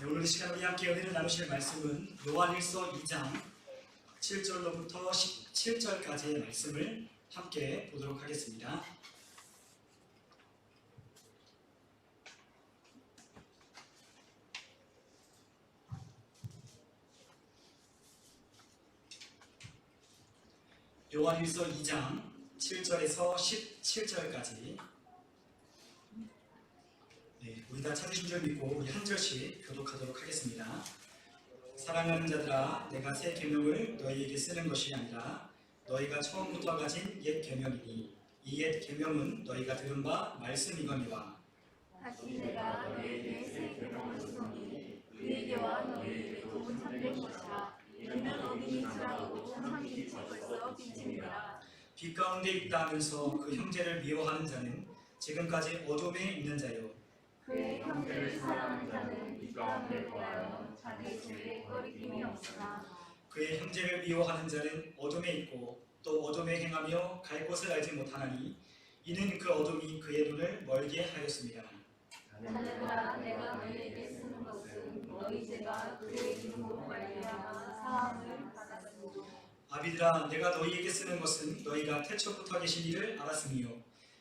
네, 오늘 이 시간 우리 함께 은혜를 나누실 말씀은 요한일서 2장 7절로부터 17절까지의 말씀을 함께 보도록 하겠습니다. 요한일서 2장 7절에서 17절까지 우리 다 찾으신 줄 믿고 우리 한 절씩 교독하도록 하겠습니다. 사랑하는 자들아, 내가 새 계명을 너희에게 쓰는 것이 아니라 너희가 처음부터 가진 옛 계명이니 이 옛 계명은 너희가 들은 바 말씀이거니와 다시 내가 너희에게 새 계명을 쓰노니 너희에게와 너희에게 도문 참될 것이라. 이는 어린이 지나고 천상빛이 벌써 비칩니다. 빛 가운데 있다 하면서 그 형제를 미워하는 자는 지금까지 어둠에 있는 자요, 그의 형제를 사랑하는 자는 빛 가운데 거하여 자기 속에 거리낌이 없으나 그의 형제를 미워하는 자는 어둠에 있고 또 어둠에 행하며 갈 곳을 알지 못하나니 이는 그 어둠이 그의 눈을 멀게 하였습니다. 자녀들아, 내가 너희에게 쓰는 것은 너희 죄가 그의 이름으로 말미암아 사함을 받았으므로. 아비들아, 내가 너희에게 쓰는 것은 너희가 태초부터 계신 이를 알았으며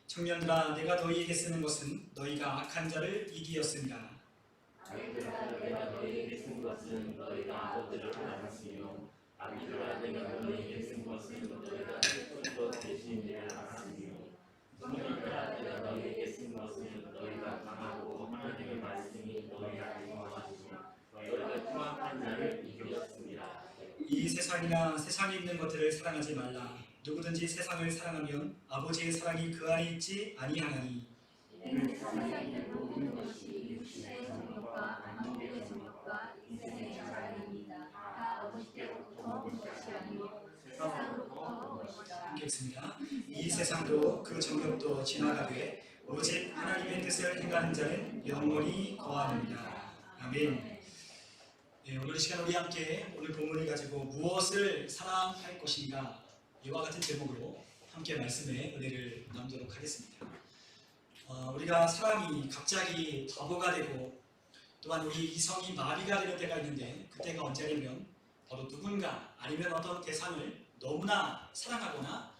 청년들아, 내가 너희에게 쓰는 것은 너희가 악한 자를 이기었습니다. 아이들아, 내가 너희에게 쓴 것은 너희가 아버지를 알았으며 아비들아, 내가 너희에게 쓴 것은 너희가 태초부터 계신 이를 알았으며 청년들아, 내가 너희에게 쓴 것은 너희가 강하고 하나님의 말씀이 너희 안에 거하시며 너희가 투합한 자를 이겼습니다. 이 세상이나 세상에 있는 것들을 사랑하지 말라. 누구든지 세상을 사랑하면 아버지의 사랑이 그 안에 있지 아니하나니 이는 세상에 있는 모든 것이 육신의 정욕과 만민의 정욕과 인생의 자랑입니다. 다 아버지께로부터 온 것이 아니요 세상으로부터 온 것이다. 읽겠습니다. 이 세상도 그 정욕도 지나가되 오직 하나님의 뜻을 행하는 자는 영원히 거하느니라. 아멘. 오늘 이 시간 우리 함께 오늘 본문을 가지고 무엇을 사랑할 것인가, 이와 같은 제목으로 함께 말씀의 은혜를 나누도록 하겠습니다. 우리가 사람이 갑자기 바보가 되고 또한 우리 이성이 마비가 되는 때가 있는데, 그때가 언제냐면 바로 누군가 아니면 어떤 대상을 너무나 사랑하거나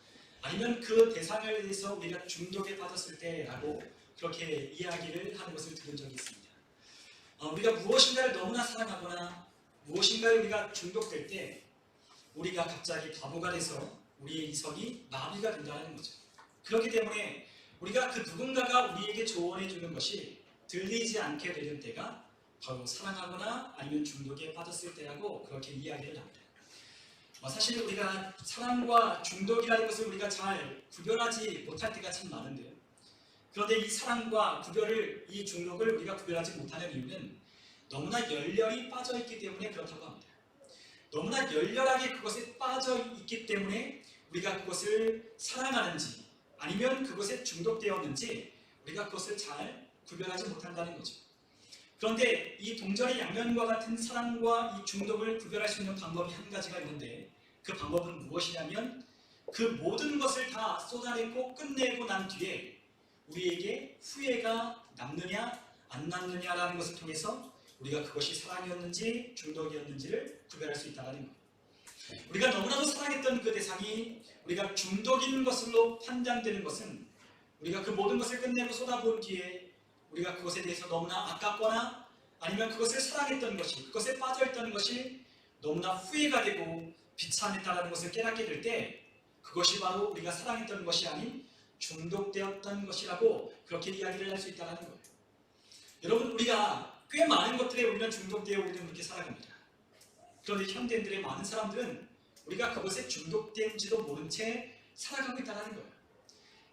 아니면 그 대상을 위해서 우리가 중독에 빠졌을 때라고 그렇게 이야기를 하는 것을 들은 적이 있습니다. 우리가 무엇인가를 너무나 사랑하거나 무엇인가에 우리가 중독될 때 우리가 갑자기 바보가 돼서 우리의 이성이 마비가 된다는 거죠. 그렇기 때문에 우리가 그 누군가가 우리에게 조언해 주는 것이 들리지 않게 되는 때가 바로 사랑하거나 아니면 중독에 빠졌을 때라고 그렇게 이야기를 합니다. 사실 우리가 사랑과 중독이라는 것을 우리가 잘 구별하지 못할 때가 참 많은데요. 그런데 이 사랑과 이 중독을 우리가 구별하지 못하는 이유는 너무나 열렬히 빠져 있기 때문에 그렇다고 합니다. 너무나 열렬하게 그것에 빠져 있기 때문에 우리가 그것을 사랑하는지 아니면 그것에 중독되었는지 우리가 그것을 잘 구별하지 못한다는 거죠. 그런데 이 동전의 양면과 같은 사랑과 이 중독을 구별할 수 있는 방법이 한 가지가 있는데, 그 방법은 무엇이냐면 그 모든 것을 다 쏟아내고 끝내고 난 뒤에 우리에게 후회가 남느냐 안 남느냐라는 것을 통해서 우리가 그것이 사랑이었는지 중독이었는지를 구별할 수 있다는 거예요. 우리가 너무나도 사랑했던 그 대상이 우리가 중독인 것으로 판단되는 것은 우리가 그 모든 것을 끝내고 쏟아부은 뒤에 우리가 그것에 대해서 너무나 아깝거나 아니면 그것을 사랑했던 것이, 그것에 빠져있던 것이 너무나 후회가 되고 비참했다는 것을 깨닫게 될 때 그것이 바로 우리가 사랑했던 것이 아닌 중독되었던 것이라고 그렇게 이야기를 할 수 있다는 거예요. 여러분, 우리가 꽤 많은 것들에 우리는 중독되어 우리는 그렇게 살아갑니다. 그런데 현대인들의 많은 사람들은 우리가 그것에 중독된지도 모른 채 살아가고 있다는 거예요.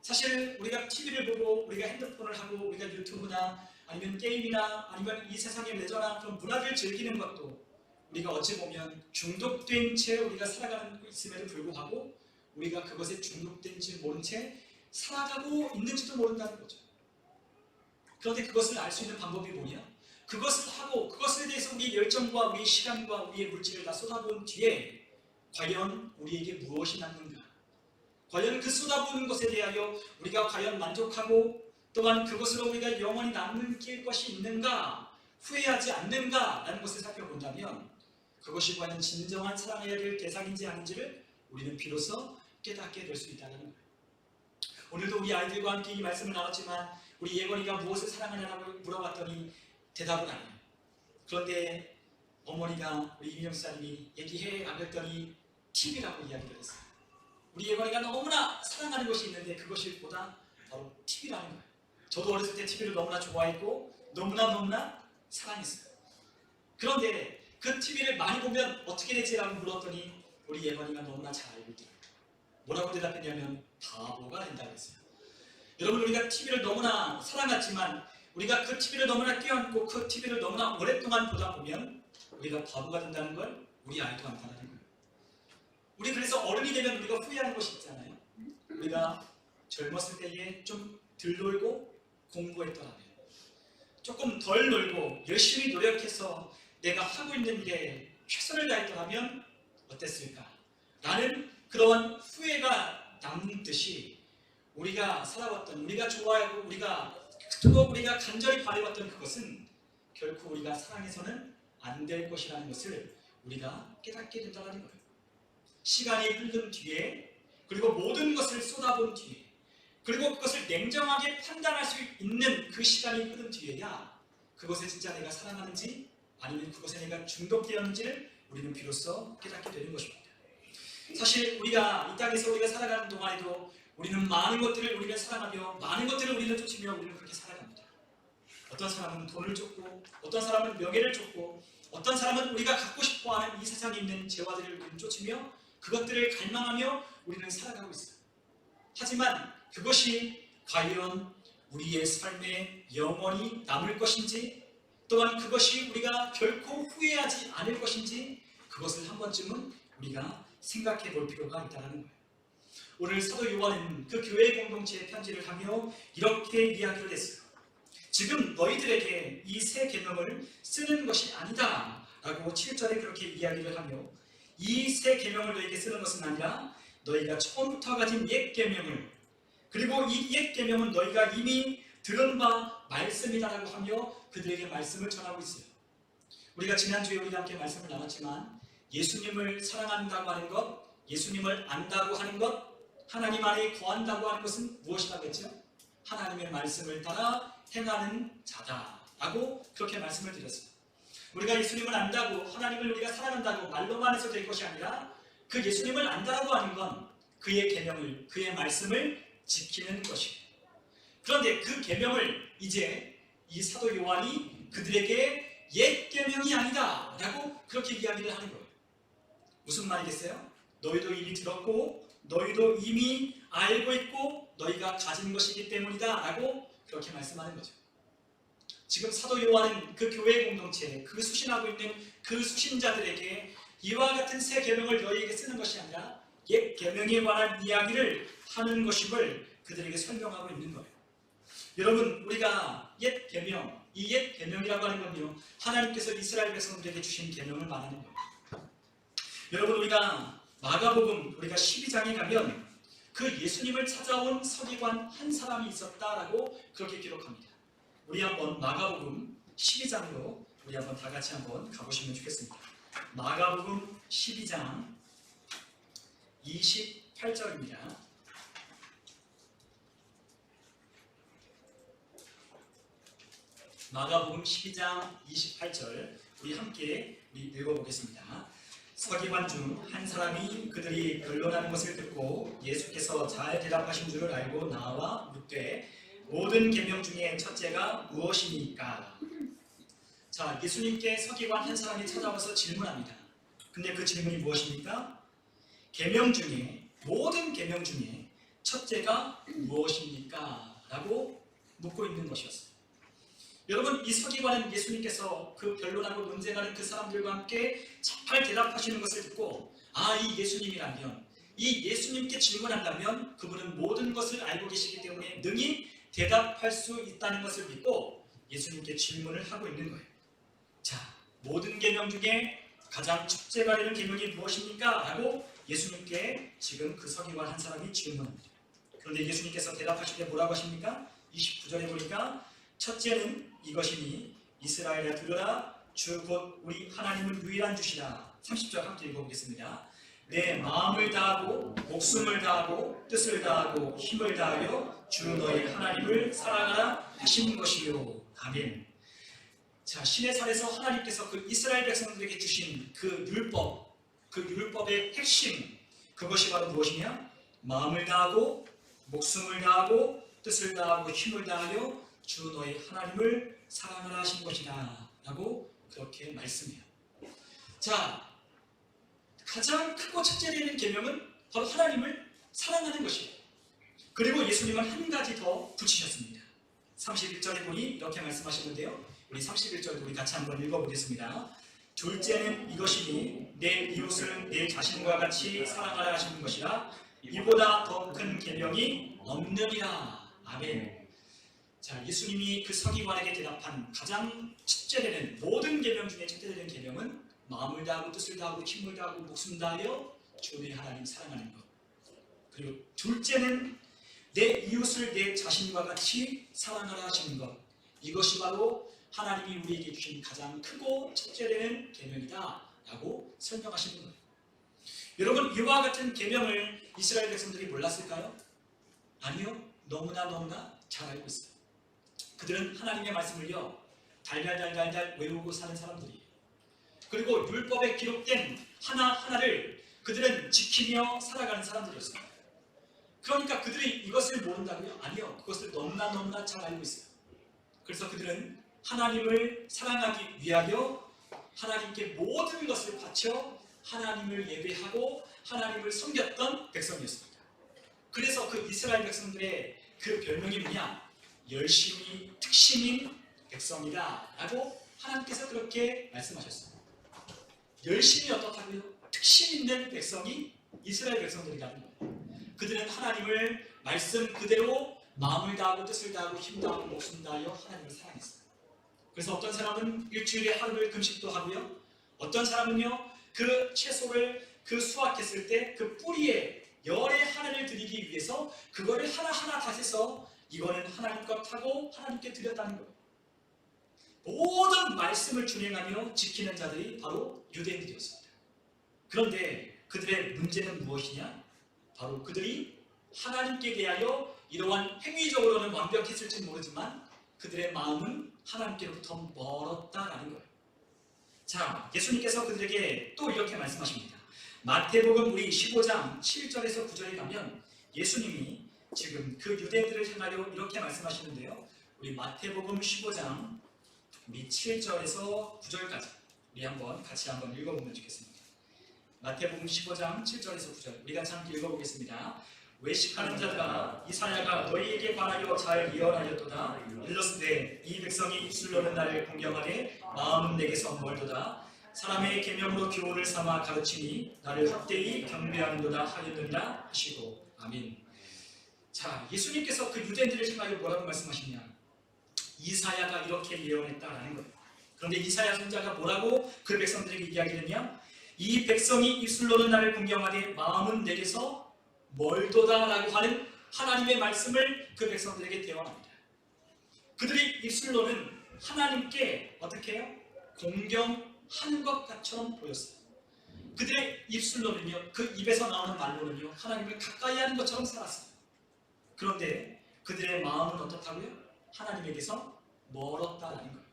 사실 우리가 TV를 보고 우리가 핸드폰을 하고 우리가 유튜브나 아니면 게임이나 아니면 이 세상의 레저나 그런 문화를 즐기는 것도 우리가 어찌 보면 중독된 채 우리가 살아가는 있음에도 불구하고 우리가 그것에 중독된지 모른 채 살아가고 있는지도 모른다는 거죠. 그런데 그것을 알 수 있는 방법이 뭐냐? 그것을 하고 그것에 대해서 우리의 열정과 우리의 시간과 우리의 물질을 다 쏟아부은 뒤에 과연 우리에게 무엇이 남는가? 과연 그 쏟아부은 것에 대하여 우리가 과연 만족하고 또한 그것으로 우리가 영원히 남길 것이 있는가? 후회하지 않는가라는 것을 살펴본다면 그것이 과연 진정한 사랑해야 될 대상인지 아닌지를 우리는 비로소 깨닫게 될 수 있다는 거예요. 오늘도 우리 아이들과 함께 이 말씀을 나눴지만 우리 예건이가 무엇을 사랑하냐고 물어봤더니 대답은 안 해요. 그런데 어머니가 우리 이민영 사님이 얘기해라고 했더니 TV라고 이야기를 했어요. 우리 예건이가 너무나 사랑하는 것이 있는데 그것이 보다 바로 TV라는 거예요. 저도 어렸을 때 TV를 너무나 좋아했고 너무나 사랑했어요. 그런데 그 TV를 많이 보면 어떻게 되지라고 물었더니 우리 예건이가 너무나 잘 알고 있더라고요. 뭐라고 대답했냐면 바보가 된다고 했어요. 여러분, 우리가 TV를 너무나 사랑했지만 우리가 그 TV를 너무나 껴안고 그 TV를 너무나 오랫동안 보다 보면 우리가 바보가 된다는 걸 우리 알고 안다는 거예요. 우리 그래서 어른이 되면 우리가 후회하는 것이 있잖아요. 우리가 젊었을 때에 좀 덜 놀고 공부했더라면, 조금 덜 놀고 열심히 노력해서 내가 하고 있는 일에 최선을 다했더라면 어땠을까? 라는 그런 후회가 남듯이 우리가 살아왔던, 우리가 좋아하고 그토록 우리가 간절히 바라왔던 그것은 결코 우리가 사랑해서는 안 될 것이라는 것을 우리가 깨닫게 된다는 거예요. 시간이 흐른 뒤에, 그리고 모든 것을 쏟아본 뒤에, 그리고 그것을 냉정하게 판단할 수 있는 그 시간이 흐른 뒤에야 그것을 진짜 내가 사랑하는지 아니면 그것에 내가 중독되었는지를 우리는 비로소 깨닫게 되는 것입니다. 사실 우리가 이 땅에서 우리가 살아가는 동안에도 우리는 많은 것들을 우리는 사랑하며 많은 것들을 우리는 쫓으며 우리는 그렇게 살아갑니다. 어떤 사람은 돈을 쫓고, 어떤 사람은 명예를 쫓고, 어떤 사람은 우리가 갖고 싶어하는 이 세상에 있는 재화들을 우리는 쫓으며 그것들을 갈망하며 우리는 살아가고 있어요. 하지만 그것이 과연 우리의 삶에 영원히 남을 것인지, 또한 그것이 우리가 결코 후회하지 않을 것인지, 그것을 한 번쯤은 우리가 생각해 볼 필요가 있다는 거예요. 오늘 사도 요한은 그 교회 공동체에 편지를 하며 이렇게 이야기를 했어요. 지금 너희들에게 이 새 계명을 쓰는 것이 아니다 라고 7절에 그렇게 이야기를 하며, 이 새 계명을 너희에게 쓰는 것은 아니라 너희가 처음부터 가진 옛 계명을, 그리고 이 옛 계명은 너희가 이미 들은 바 말씀이다라고 하며 그들에게 말씀을 전하고 있어요. 우리가 지난주에 우리가 함께 말씀을 나눴지만 예수님을 사랑한다고 하는 것, 예수님을 안다고 하는 것, 하나님 안에 거한다고 하는 것은 무엇이라고 했죠? 하나님의 말씀을 따라 행하는 자다라고 그렇게 말씀을 드렸어요. 우리가 예수님을 안다고, 하나님을 우리가 사랑한다고 말로만 해서 될 것이 아니라 그 예수님을 안다라고 하는 건 그의 계명을, 그의 말씀을 지키는 것이에요. 그런데 그 계명을 이제 이 사도 요한이 그들에게 옛 계명이 아니다 라고 그렇게 이야기를 하는 거예요. 무슨 말이겠어요? 너희도 이미 들었고 너희도 이미 알고 있고 너희가 가진 것이기 때문이다 라고 그렇게 말씀하는 거죠. 지금 사도 요한은 그 교회 공동체, 그 수신하고 있는 그 수신자들에게 이와 같은 새 계명을 너희에게 쓰는 것이 아니라 옛 계명에 관한 이야기를 하는 것임을 그들에게 설명하고 있는 거예요. 여러분, 우리가 옛 계명, 이 옛 계명이라고 하는 건요, 하나님께서 이스라엘 백성들에게 주신 계명을 말하는 거예요. 여러분, 우리가 마가복음 우리가 12장에 가면 그 예수님을 찾아온 서기관 한 사람이 있었다라고 그렇게 기록합니다. 우리 한번 마가복음 12장으로 우리 한번 다 같이 한번 가보시면 좋겠습니다. 마가복음 12장 28절입니다. 마가복음 12장 28절 우리 함께 읽어보겠습니다. 서기관 중 한 사람이 그들이 변론하는 것을 듣고 예수께서 잘 대답하신 줄을 알고 나와 묻되 모든 계명 중에 첫째가 무엇이니까? 자, 예수님께 서기관 한 사람이 찾아와서 질문합니다. 근데 그 질문이 무엇입니까? 계명 중에, 모든 계명 중에 첫째가 무엇입니까? 라고 묻고 있는 것이었어요. 여러분, 이 서기관은 예수님께서 그 변론하고 논쟁하는 그 사람들과 함께 잘 대답하시는 것을 듣고, 아, 이 예수님이라면, 이 예수님께 질문한다면 그분은 모든 것을 알고 계시기 때문에 능히 대답할 수 있다는 것을 믿고 예수님께 질문을 하고 있는 거예요. 자, 모든 계명 중에 가장 첫째가 되는 계명이 무엇입니까? 라고 예수님께 지금 그 서기관 한 사람이 질문합니다. 그런데 예수님께서 대답하실 때 뭐라고 하십니까? 29절에 보니까 첫째는 이것이니 이스라엘아 들으라 주 곧 우리 하나님은 유일한 주시라. 30절 함께 읽어보겠습니다. 내 마음을 다하고 목숨을 다하고 뜻을 다하고 힘을 다하여 주 너희 하나님을 사랑하라 하신 것이요. 아멘. 자, 시내산에서 하나님께서 그 이스라엘 백성들에게 주신 그 율법, 그 율법의 핵심, 그것이 바로 무엇이냐? 마음을 다하고 목숨을 다하고 뜻을 다하고 힘을 다하여 주 너희 하나님을 사랑하라 하신 것이다 라고 그렇게 말씀해요. 자, 가장 크고 첫째 되는 계명은 바로 하나님을 사랑하는 것이에요. 그리고 예수님은 한 가지 더 붙이셨습니다. 31절에 보니 이렇게 말씀하시는데요, 우리 31절 우리 같이 한번 읽어보겠습니다. 둘째는 이것이니 내 이웃을 내 자신과 같이 사랑하라 하시는 것이라. 이보다 더 큰 계명이 없느니라. 아멘. 자, 예수님이 그 서기관에게 대답한 가장 첫째 되는 모든 계명 중에 첫째 되는 계명은 마음을 다하고 뜻을 다하고 힘을 다하고 목숨 다하여 주 내 하나님 사랑하는 것. 그리고 둘째는 내 이웃을 내 자신과 같이 사랑하라 하시는 것. 이것이 바로 하나님이 우리에게 주신 가장 크고 첫째 되는 계명이다 라고 설명하시는 거예요. 여러분, 이와 같은 계명을 이스라엘 백성들이 몰랐을까요? 아니요. 너무나 잘 알고 있어요. 그들은 하나님의 말씀을요 달달달달달 외우고 사는 사람들이에요. 그리고 율법에 기록된 하나하나를 그들은 지키며 살아가는 사람들이었어요. 그러니까 그들이 이것을 모른다고요? 아니요. 그것을 너무나 잘 알고 있어요. 그래서 그들은 하나님을 사랑하기 위하여 하나님께 모든 것을 바쳐 하나님을 예배하고 하나님을 섬겼던 백성이었습니다. 그래서 그 이스라엘 백성들의 그 별명이 뭐냐? 열심히 특심인 백성이다 라고 하나님께서 그렇게 말씀하셨습니다. 열심히 어떻다고요? 특심 있는 백성이 이스라엘 백성들이라는 거예요. 그들은 하나님을 말씀 그대로 마음을 다하고 뜻을 다하고 힘 다하고 목숨 다하여 하나님을 사랑했어요. 그래서 어떤 사람은 일주일에 하루를 금식도 하고요, 어떤 사람은요 그 채소를 그 수확했을 때 그 뿌리에 열의 하나를 드리기 위해서 그거를 하나하나 다해서 이거는 하나님 것 하고 하나님께 드렸다는 거예요. 모든 말씀을 준행하며 지키는 자들이 바로 유대인들이었습니다. 그런데 그들의 문제는 무엇이냐? 바로 그들이 하나님께 대하여 이러한 행위적으로는 완벽했을지 모르지만 그들의 마음은 하나님께로부터 멀었다라는 거예요. 자, 예수님께서 그들에게 또 이렇게 말씀하십니다. 마태복음 우리 15장 7절에서 9절에 가면 예수님이 지금 그 유대인들을 향하여 이렇게 말씀하시는데요, 우리 마태복음 15장 우리 7절에서 9절까지 우리 같이 한번 읽어보면 좋겠습니다. 마태복음 15장 7절에서 9절 우리 같이 함께 읽어보겠습니다. 외식하는 자들아, 이사야가 너희에게 관하여 잘 예언하였도다. 일러스되 이 백성이 입술로는 나를 공경하되 마음은 내게서 멀도다. 사람의 계명으로 교훈을 삼아 가르치니 나를 헛되이 경배하는도다 하였느니라 하시고. 아멘. 자, 예수님께서 그 유대인들을 향하여 뭐라고 말씀하시냐? 이사야가 이렇게 예언했다라는 거예요. 그런데 이사야 선지자가 뭐라고 그 백성들에게 이야기했냐? 이 백성이 입술로는 나를 공경하되 마음은 내게서 멀도다라고 하는 하나님의 말씀을 그 백성들에게 대언합니다. 그들이 입술로는 하나님께 어떻게 해요? 공경하는 것처럼 보였어요. 그들의 입술로는요, 그 입에서 나오는 말로는요, 하나님을 가까이 하는 것처럼 살았어요. 그런데 그들의 마음은 어떻다고요? 하나님에게서 멀었다라는 거예요.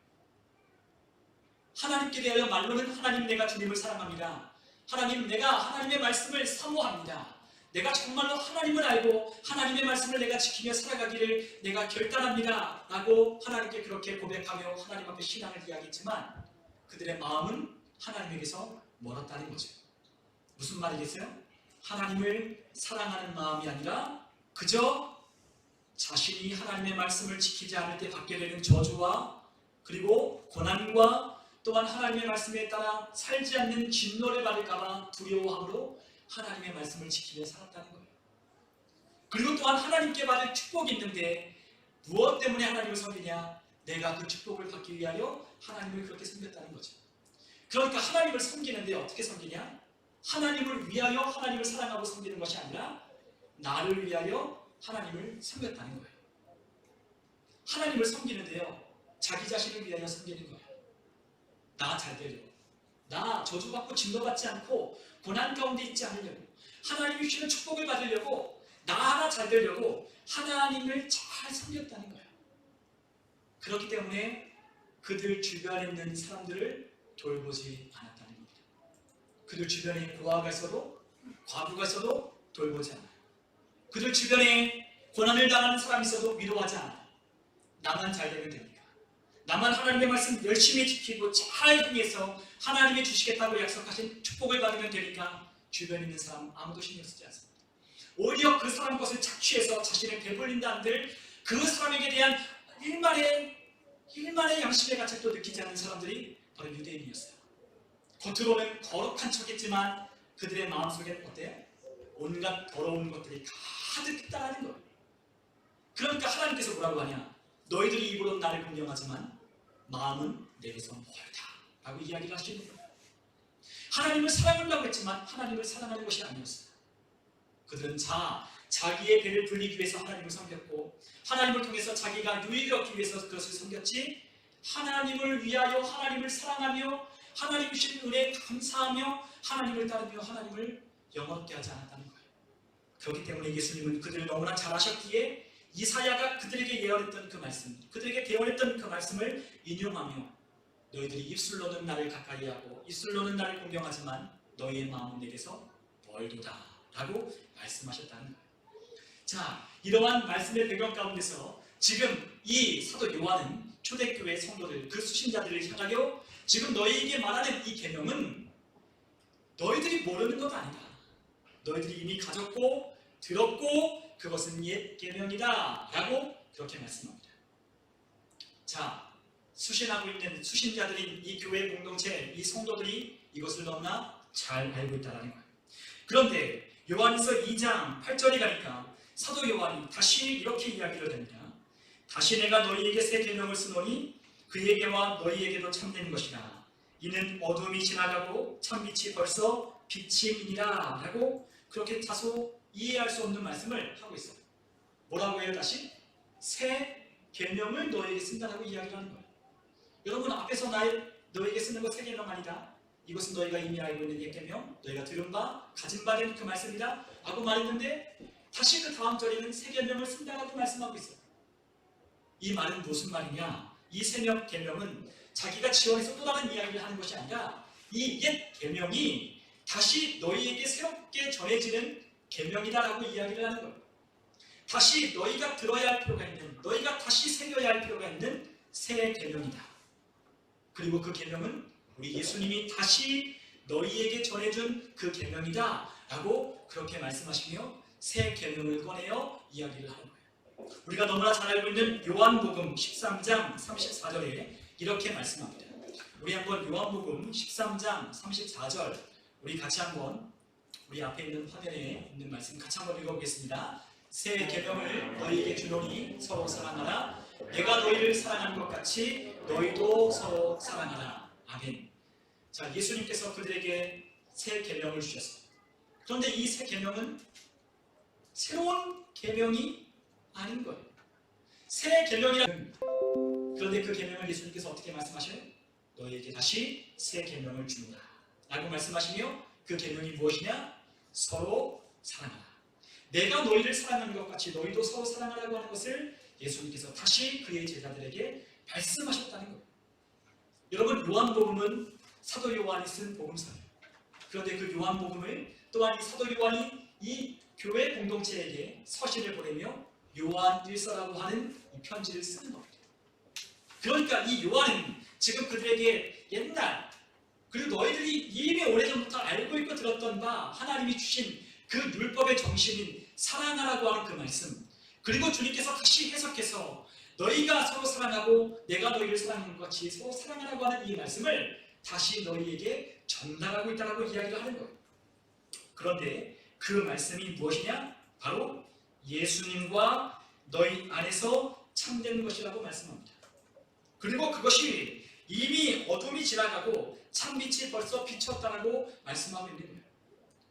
하나님께 대하여 말로는 하나님 내가 주님을 사랑합니다. 하나님 내가 하나님의 말씀을 사모합니다. 내가 정말로 하나님을 알고 하나님의 말씀을 내가 지키며 살아가기를 내가 결단합니다 라고 하나님께 그렇게 고백하며 하나님 앞에 신앙을 이야기했지만 그들의 마음은 하나님에게서 멀었다는 거죠. 무슨 말이겠어요? 하나님을 사랑하는 마음이 아니라 그저 자신이 하나님의 말씀을 지키지 않을 때 받게 되는 저주와 그리고 고난과 또한 하나님의 말씀에 따라 살지 않는 진노를 받을까봐 두려워함으로 하나님의 말씀을 지키며 살았다는 거예요. 그리고 또한 하나님께 받을 축복이 있는데 무엇 때문에 하나님을 섬기냐? 내가 그 축복을 받기 위하여 하나님을 그렇게 섬겼다는 거죠. 그러니까 하나님을 섬기는데 어떻게 섬기냐? 하나님을 위하여 하나님을 사랑하고 섬기는 것이 아니라 나를 위하여 하나님을 섬겼다는 거예요. 하나님을 섬기는데요, 자기 자신을 위하여 섬기는 거예요. 나 잘 되려고, 나 저주받고 증거받지 않고 고난 가운데 있지 않으려고, 하나님이 주시는 축복을 받으려고, 나 하나 잘 되려고 하나님을 잘 섬겼다는 거예요. 그렇기 때문에 그들 주변에 있는 사람들을 돌보지 않았다는 겁니다. 그들 주변에 고아가 있어도 과부가 있어도 돌보지 않아요. 그들 주변에 고난을 당하는 사람이 있어도 위로하지 않아요. 나만 잘 되면 됩니까? 나만 하나님의 말씀 열심히 지키고 잘 행해서 하나님이 주시겠다고 약속하신 축복을 받으면 되니까 주변에 있는 사람 아무도 신경 쓰지 않습니다. 오히려 그 사람 것을 착취해서 자신을 배불린다 한들 그 사람에게 대한 일말의 양심의 가책도 느끼지 않는 사람들이 바로 유대인이었어요. 겉으로는 거룩한 척했지만 그들의 마음속에는 어때요? 온갖 더러운 것들이 가득 있다는 거예요. 그러니까 하나님께서 뭐라고 하냐? 너희들이 입으로는 나를 공경하지만 마음은 내게서 멀다 라고 이야기를 하시는 거예요. 하나님을 사랑한다고 했지만 하나님을 사랑하는 것이 아니었어요. 그들은 자기의 배를 불리기 위해서 하나님을 섬겼고 하나님을 통해서 자기가 유익을 얻기 위해서 그것을 섬겼지, 하나님을 위하여 하나님을 사랑하며 하나님 주신 은혜에 감사하며 하나님을 따르며 하나님을 영원케 하지 않았다는 거예요. 그렇기 때문에 예수님은 그들을 너무나 잘 아셨기에 이사야가 그들에게 예언했던 그 말씀, 그들에게 대언했던 그 말씀을 인용하며 너희들이 입술로는 나를 가까이 하고 입술로는 나를 공경하지만 너희의 마음은 내게서 멀도다 라고 말씀하셨다는 거예요. 자, 이러한 말씀의 배경 가운데서 지금 이 사도 요한은 초대교회 성도들, 그 수신자들을 향하여 지금 너희에게 말하는 이 계명은 너희들이 모르는 것 아니다. 너희들이 이미 가졌고 들었고 그것은 옛 계명이다 라고 그렇게 말씀합니다. 자, 수신하고 있는 수신자들인 이 교회 공동체, 이 성도들이 이것을 너무나 잘 알고 있다는 거예요. 그런데 요한일서 2장 8절에 가니까 사도 요한이 다시 이렇게 이야기를 합니다. 다시 내가 너희에게 새 계명을 쓰노니 그에게와 너희에게도 참된 것이라. 이는 어둠이 지나가고 참빛이 벌써 비침이니라 라고 그렇게 다소 이해할 수 없는 말씀을 하고 있어요. 뭐라고 해요 다시? 새 계명을 너희에게 쓴다라고 이야기를 하는 거예요. 여러분 앞에서 너희에게 쓰는 거 새 계명 아니다. 이것은 너희가 이미 알고 있는 옛 계명, 너희가 들은 바, 가진 바 된 그 말씀이다 라고 말했는데 다시 그 다음 절에는 새 계명을 쓴다라고 말씀하고 있어요. 이 말은 무슨 말이냐? 이 새 계명은 자기가 지원해서 또 다른 이야기를 하는 것이 아니라 이 옛 계명이 다시 너희에게 새롭게 전해지는 계명이다라고 이야기를 하는 거예요. 다시 너희가 들어야 할 필요가 있는, 너희가 다시 새겨야 할 필요가 있는 새 계명이다. 그리고 그 계명은 우리 예수님이 다시 너희에게 전해준 그 계명이다 라고 그렇게 말씀하시며 새 계명을 꺼내어 이야기를 하는 거예요. 우리가 너무나 잘 알고 있는 요한복음 13장 34절에 이렇게 말씀합니다. 우리 한번 요한복음 13장 34절 우리 같이 한번 우리 앞에 있는 화면에 있는 말씀 같이 한번 읽어보겠습니다. 새 계명을 너희에게 주노니 서로 사랑하라. 내가 너희를 사랑한 것 같이 너희도 서로 사랑하라. 아멘. 자, 예수님께서 그들에게 새 계명을 주셨어요. 그런데 이 새 계명은 새로운 계명이 아닌 거예요. 새 계명이라는, 그런데 그 계명을 예수님께서 어떻게 말씀하셔요? 너희에게 다시 새 계명을 주노라 라고 말씀하시며 그 계명이 무엇이냐? 서로 사랑하라. 내가 너희를 사랑하는 것 같이 너희도 서로 사랑하라고 하는 것을 예수님께서 다시 그의 제자들에게 말씀하셨다는 거예요. 여러분, 요한복음은 사도 요한이 쓴 복음서예요. 그런데 그 요한복음을 또한 이 사도 요한이 이 교회 공동체에게 서신을 보내며 요한 1서라고 하는 이 편지를 쓰는 겁니다. 그러니까 이 요한은 지금 그들에게 옛날, 그리고 너희들이 이미 오래전부터 알고 있고 들었던 바 하나님이 주신 그 율법의 정신인 사랑하라고 하는 그 말씀, 그리고 주님께서 다시 해석해서 너희가 서로 사랑하고 내가 너희를 사랑하는 것 같이 서로 사랑하라고 하는 이 말씀을 다시 너희에게 전달하고 있다고 이야기를 하는 거예요. 그런데 그 말씀이 무엇이냐? 바로 예수님과 너희 안에서 참된 것이라고 말씀합니다. 그리고 그것이 이미 어둠이 지나가고 참빛이 벌써 비쳤다라고 말씀하고 있는 거예요.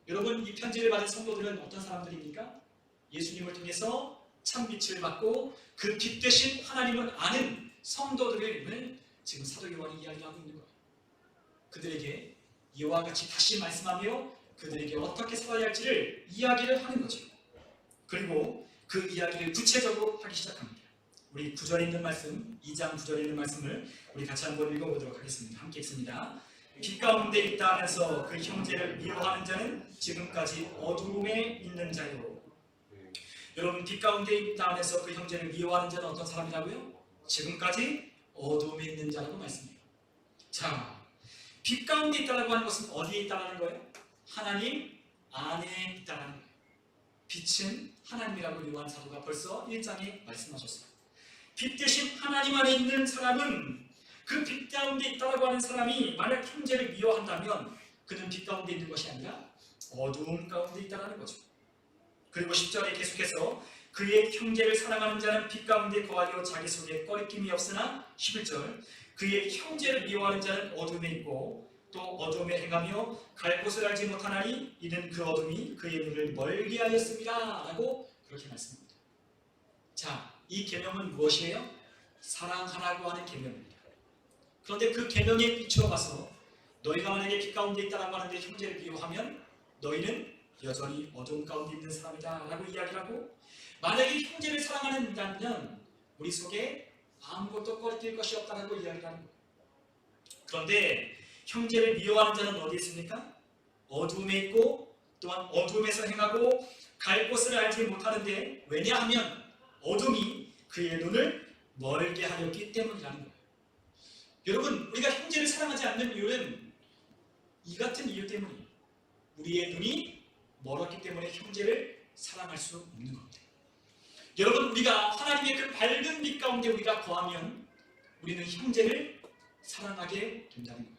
여러분, 이 편지를 받은 성도들은 어떤 사람들입니까? 예수님을 통해서 참빛을 받고 그 빛 대신 하나님을 아는 성도들을 지금 사도 요한이 이야기를 하고 있는 거예요. 그들에게 이와 같이 다시 말씀하며 그들에게 어떻게 살아야 할지를 이야기를 하는 거죠. 그리고 그 이야기를 구체적으로 하기 시작합니다. 우리 9절에 있는 말씀, 2장 9절에 있는 말씀을 우리 같이 한번 읽어보도록 하겠습니다. 함께 읽습니다. 빛 가운데 있다 하면서 그 형제를 미워하는 자는 지금까지 어두움에 있는 자요. 여러분, 빛 가운데 있다 하면서 그 형제를 미워하는 자는 어떤 사람이라고요? 지금까지 어두움에 있는 자라고 말씀해요. 자, 빛 가운데 있다라고 하는 것은 어디에 있다라는 거예요? 하나님 안에 있다라는 거예요. 빛은 하나님이라고 요한 사도가 벌써 1장에 말씀하셨어요. 빛 대신 하나님 안에 있는 사람은 그 빛 가운데 있다라고 하는 사람이 만약 형제를 미워한다면 그는 빛 가운데 있는 것이 아니라 어두움 가운데 있다라는 거죠. 그리고 10절에 계속해서 그의 형제를 사랑하는 자는 빛 가운데 거하여 자기 속에 꺼리낌이 없으나 11절 그의 형제를 미워하는 자는 어둠에 있고 또 어둠에 행하며 갈 곳을 알지 못하나니 이는 그 어둠이 그의 눈을 멀게 하였습니다 라고 그렇게 말씀합니다. 자, 이 계명은 무엇이에요? 사랑하라고 하는 계명입니다. 그런데 그 계명에 비추어 봐서 너희가 만약에 빛 가운데 있다라고 하는데 형제를 미워하면 너희는 여전히 어둠 가운데 있는 사람이다 라고 이야기를 하고, 만약에 형제를 사랑하는다면 우리 속에 아무것도 꺼리낄 것이 없다라고 이야기를 하는 거예요. 그런데 형제를 미워하는 자는 어디에 있습니까? 어둠에 있고 또한 어둠에서 행하고 갈 곳을 알지 못하는데, 왜냐하면 어둠이 그의 눈을 멀게 하였기 때문이라는 거예요. 여러분, 우리가 형제를 사랑하지 않는 이유는 이 같은 이유 때문이에요. 우리의 눈이 멀었기 때문에 형제를 사랑할 수 없는 겁니다. 여러분, 우리가 하나님의 그 밝은 빛 가운데 우리가 거하면 우리는 형제를 사랑하게 된다는 거예요.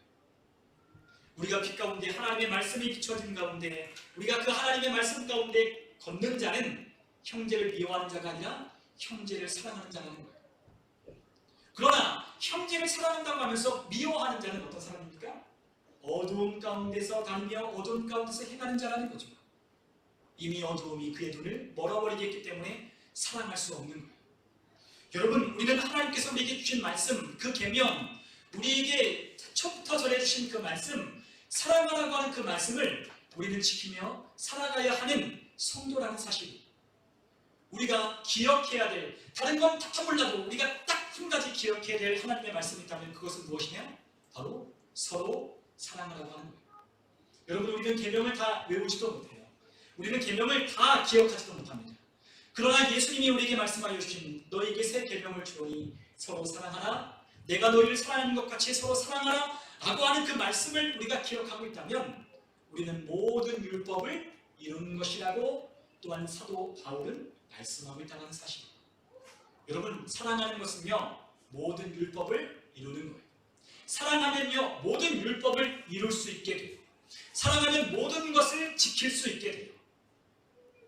우리가 빛 가운데 하나님의 말씀이 비춰진 가운데 우리가 그 하나님의 말씀 가운데 걷는 자는 형제를 미워하는 자가 아니라 형제를 사랑하는 자라는 거예요. 그러나 형제를 사랑한다고 하면서 미워하는 자는 어떤 사람입니까? 어두움 가운데서 다니며 어두움 가운데서 행하는 자라는 거죠. 이미 어두움이 그의 눈을 멀어버리게 했기 때문에 사랑할 수 없는 거예요. 여러분, 우리는 하나님께서 우리에게 주신 말씀, 그 계명, 우리에게 초부터 전해주신 그 말씀, 사랑하라고 하는 그 말씀을 우리는 지키며 살아가야 하는 성도라는 사실, 우리가 기억해야 될, 다른 건 다 몰라도 우리가 딱 한 가지 기억해야 될 하나님의 말씀이 있다면 그것은 무엇이냐? 바로 서로 사랑하라고 하는 거예요. 여러분, 우리는 계명을 다 외우지도 못해요. 우리는 계명을 다 기억하지도 못합니다. 그러나 예수님이 우리에게 말씀하여 주신 너희에게 새 계명을 주오니 서로 사랑하라, 내가 너희를 사랑하는 것 같이 서로 사랑하라 라고 하는 그 말씀을 우리가 기억하고 있다면 우리는 모든 율법을 이루는 것이라고 또한 사도 바울은 말씀하고 있다는 사실입니다. 여러분, 사랑하는 것은요 모든 율법을 이루는 거예요. 사랑하면요 모든 율법을 이룰 수 있게 돼요. 사랑하면 모든 것을 지킬 수 있게 돼요.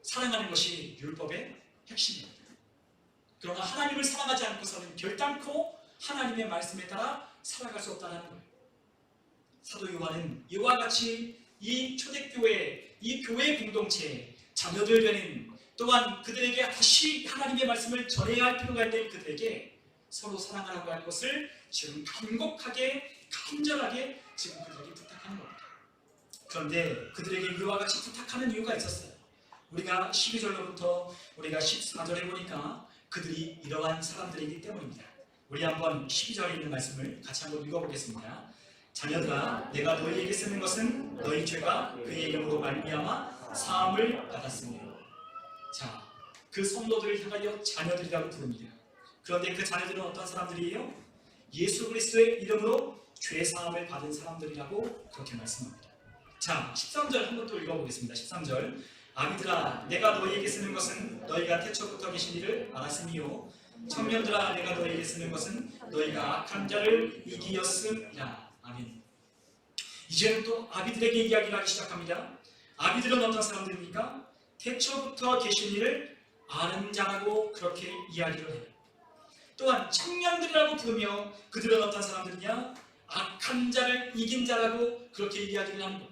사랑하는 것이 율법의 핵심입니다. 그러나 하나님을 사랑하지 않고서는 결단코 하나님의 말씀에 따라 살아갈 수 없다는 거예요. 사도 요한은 이와 같이 이 초대교회, 이 교회 공동체에 자녀들 되는, 또한 그들에게 다시 하나님의 말씀을 전해야 할 필요가 있는 그들에게 서로 사랑하라고 할 것을 지금 간곡하게, 간절하게 지금 그들에게 부탁하는 겁니다. 그런데 그들에게 이와 같이 부탁하는 이유가 있었어요. 우리가 12절로부터 우리가 14절에 보니까 그들이 이러한 사람들이기 때문입니다. 우리 한번 12절에 있는 말씀을 같이 한번 읽어보겠습니다. 자녀들아, 내가 너희에게 쓰는 것은 너희 죄가 그의 이름으로 말미암아 사함을 받았습니다. 자, 그 성도들을 향하여 자녀들이라고 부릅니다. 그런데 그 자녀들은 어떤 사람들이에요? 예수 그리스도의 이름으로 죄 사함을 받은 사람들이라고 그렇게 말씀합니다. 자, 13절 한번 또 읽어보겠습니다. 13절, 아비들아, 내가 너희에게 쓰는 것은 너희가 태초부터 계신 이를 알았으니요, 청년들아, 내가 너희에게 쓰는 것은 너희가 악한 자를 이기었음이라. 아멘. 이제는 또 아비들에게 이야기를 하기 시작합니다. 아비들은 어떤 사람들입니까? 태초부터 계신 이를 아는 자라고 그렇게 이야기를 해요. 또한 청년들이라고 부르며 그들은 어떤 사람들이냐? 악한 자를 이긴 자라고 그렇게 이야기를 하는 거예요.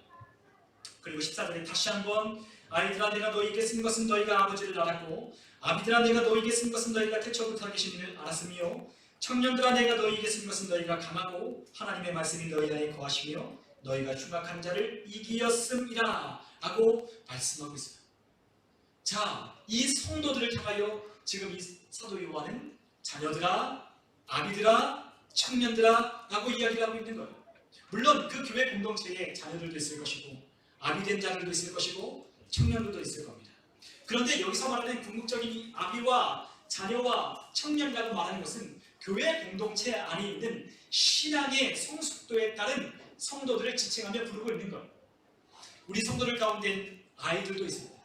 그리고 14절에 다시 한번, 아이들아, 내가 너희에게 쓴 것은 너희가 아버지를 알았고, 아비들아, 내가 너희에게 쓴 것은 너희가 태초부터 계신 이를 알았으며, 청년들아 내가 너희에게 쓴 것은 너희가 강하고 하나님의 말씀이 너희 안에 거하시며 너희가 흉악한 자를 이기었음이라 하고 말씀하고 있어요. 자, 이 성도들을 향하여 지금 이 사도 요한은 자녀들아, 아비들아, 청년들아 라고 이야기를 하고 있는 거예요. 물론 그 교회 공동체에 자녀들도 있을 것이고 아비된 자들도 있을 것이고 청년들도 있을 겁니다. 그런데 여기서 말하는 궁극적인 이 아비와 자녀와 청년이라고 말하는 것은 교회 공동체 안에 있는 신앙의 성숙도에 따른 성도들을 지칭하며 부르고 있는 거예요. 우리 성도들 가운데는 아이들도 있습니다.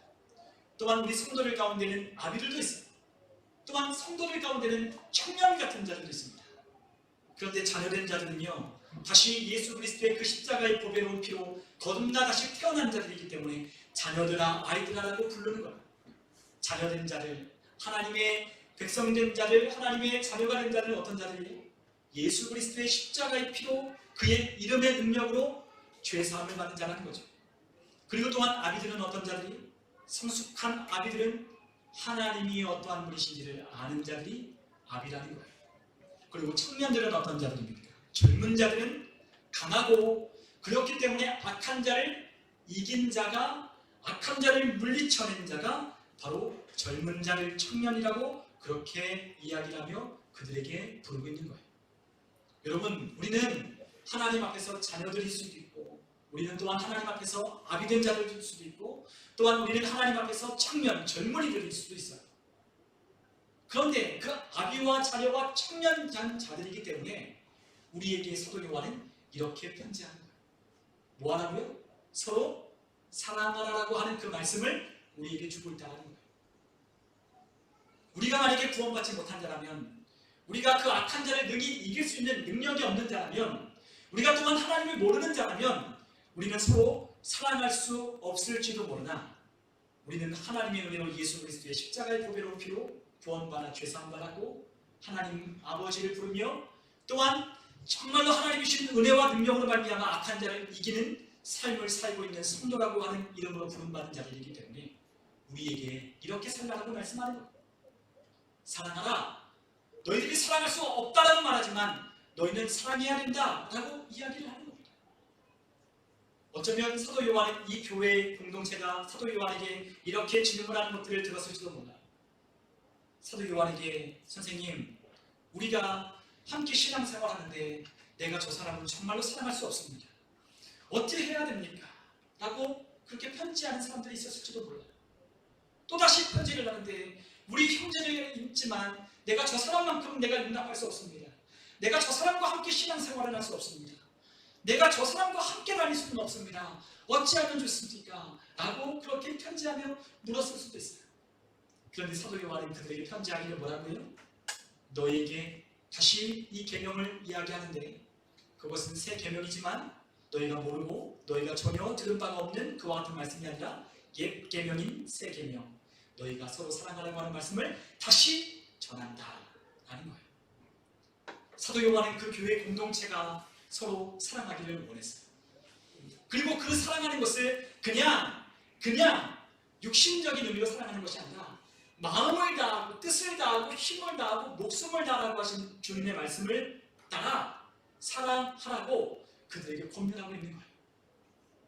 또한 우리 성도들 가운데는 아비들도 있어요. 또한 성도들 가운데는 청년 같은 자들도 있습니다. 그런데 자녀된 자들은요, 다시 예수 그리스도의 그 십자가의 보배로운 피로 거듭나 다시 태어난 자들이기 때문에 자녀들아, 아이들아라고 부르는 거예요. 자녀된 자들, 하나님의 백성된 자들, 하나님의 자녀가 된 자들은 어떤 자들이에요? 예수 그리스도의 십자가의 피로 그의 이름의 능력으로 죄사함을 받는 자라는 거죠. 그리고 또한 아비들은 어떤 자들이? 성숙한 아비들은 하나님이 어떠한 분이신지를 아는 자들이 아비라는 거예요. 그리고 청년들은 어떤 자들입니까? 젊은 자들은 강하고 그렇기 때문에 악한 자를 이긴 자가, 악한 자를 물리쳐낸 자가 바로 젊은 자를 청년이라고 그렇게 이야기를 하며 그들에게 부르고 있는 거예요. 여러분, 우리는 하나님 앞에서 자녀들일 수도 있고 우리는 또한 하나님 앞에서 아비된 자들일 수도 있고 또한 우리는 하나님 앞에서 청년, 젊은이들일 수도 있어요. 그런데 그 아비와 자녀와 청년 자들이기 때문에 우리에게 사도 요한은 이렇게 편지하는 거예요. 뭐 하라고요? 서로 사랑하라라고 하는 그 말씀을 우리에게 주고 있다는 거예요. 우리가 만약에 구원받지 못한 자라면, 우리가 그 악한 자를 능히 이길 수 있는 능력이 없는 자라면, 우리가 또한 하나님을 모르는 자라면 우리는 서로 사랑할 수 없을지도 모르나 우리는 하나님의 은혜로 예수 그리스도의 십자가의 보배로운 피로 구원받아 죄사함 받았고 하나님 아버지를 부르며 또한 정말로 하나님이 주신 은혜와 능력으로 말미암아 악한 자를 이기는 삶을 살고 있는 성도라고 하는 이름으로 부름받은 자들이기 때문에 우리에게 이렇게 살라고 말씀하는 거예요. 사랑하라. 너희들이 사랑할 수 없다라고 말하지만 너희는 사랑해야 된다라고 이야기를 하는 겁니다. 어쩌면 사도 요한은 이 교회 공동체가 사도 요한에게 이렇게 질문하는 것들을 들었을지도 몰라요. 사도 요한에게 선생님, 우리가 함께 신앙생활하는데 내가 저 사람을 정말로 사랑할 수 없습니다. 어떻게 해야 됩니까? 라고 그렇게 편지하는 사람들이 있었을지도 몰라요. 또다시 편지를 하는데 우리 형제를 있지만 내가 저 사람만큼 내가 용납할 수 없습니다. 내가 저 사람과 함께 신앙생활을 할 수 없습니다. 내가 저 사람과 함께 다닐 수는 없습니다. 어찌하면 좋습니까? 라고 그렇게 편지하며 물었을 수도 있어요. 그런데 사도 요한은 그들에게 편지하기를 뭐라고요? 너에게 다시 이 계명을 이야기하는데 그것은 새 계명이지만 너희가 모르고 너희가 전혀 들은 바가 없는 그와 같은 말씀이 아니라 옛 계명인 새 계명, 너희가 서로 사랑하라고 하는 말씀을 다시 전한다 라는 거예요. 사도 요한은 그 교회 공동체가 서로 사랑하기를 원했어요. 그리고 그 사랑하는 것을 그냥 육신적인 의미로 사랑하는 것이 아니라 마음을 다하고 뜻을 다하고 힘을 다하고 목숨을 다하라고 하신 주님의 말씀을 따라 사랑하라고 그들에게 권면하고 있는 거예요.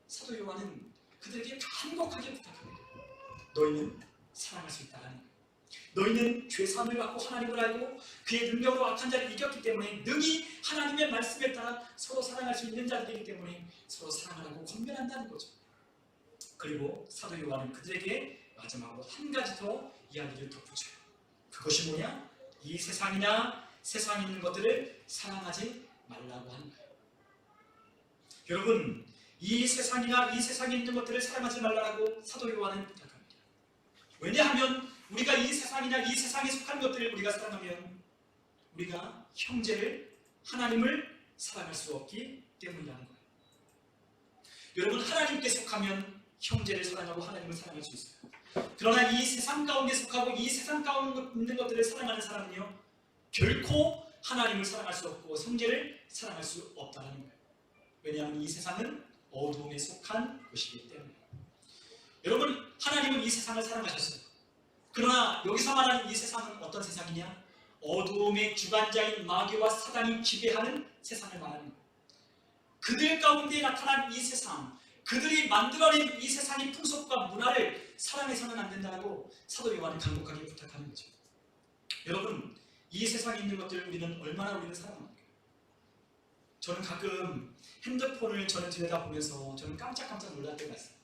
사도 요한은 그들에게 간곡하게 부탁합니다. 너희는 사랑할 수 있다는 거예요. 너희는 죄사함을 받고 하나님을 알고 그의 능력으로 악한 자를 이겼기 때문에 능히 하나님의 말씀에 따라 서로 사랑할 수 있는 자들이기 때문에 서로 사랑하라고 권면한다는 거죠. 그리고 사도 요한은 그들에게 마지막으로 한 가지 더 이야기를 덧붙여요. 그것이 뭐냐? 이 세상이나 세상에 있는 것들을 사랑하지 말라고 하는 거예요. 여러분, 이 세상이나 이 세상에 있는 것들을 사랑하지 말라고 사도 요한은 부탁합니다. 왜냐하면 우리가 이 세상이나 이 세상에 속한 것들을 우리가 사랑하면 우리가 형제를, 하나님을 사랑할 수 없기 때문이라는 거예요. 여러분, 하나님께 속하면 형제를 사랑하고 하나님을 사랑할 수 있어요. 그러나 이 세상 가운데 속하고 이 세상 가운데 있는 것들을 사랑하는 사람은요, 결코 하나님을 사랑할 수 없고 형제를 사랑할 수 없다는 거예요. 왜냐하면 이 세상은 어둠에 속한 곳이기 때문에. 여러분, 하나님은 이 세상을 사랑하셨어요. 그러나 여기서 말하는 이 세상은 어떤 세상이냐? 어두움의 주관자인 마귀와 사단이 지배하는 세상을 말하는 거예요. 그들 가운데 나타난 이 세상, 그들이 만들어낸 이 세상의 풍속과 문화를 사랑해서는 안 된다고 사도 요한은 간곡하게 부탁하는 거죠. 여러분, 이 세상에 있는 것들을 얼마나 우리는 사랑합니까? 저는 가끔 핸드폰을 들여다보면서 저는 깜짝깜짝 놀랄 때가 있어요.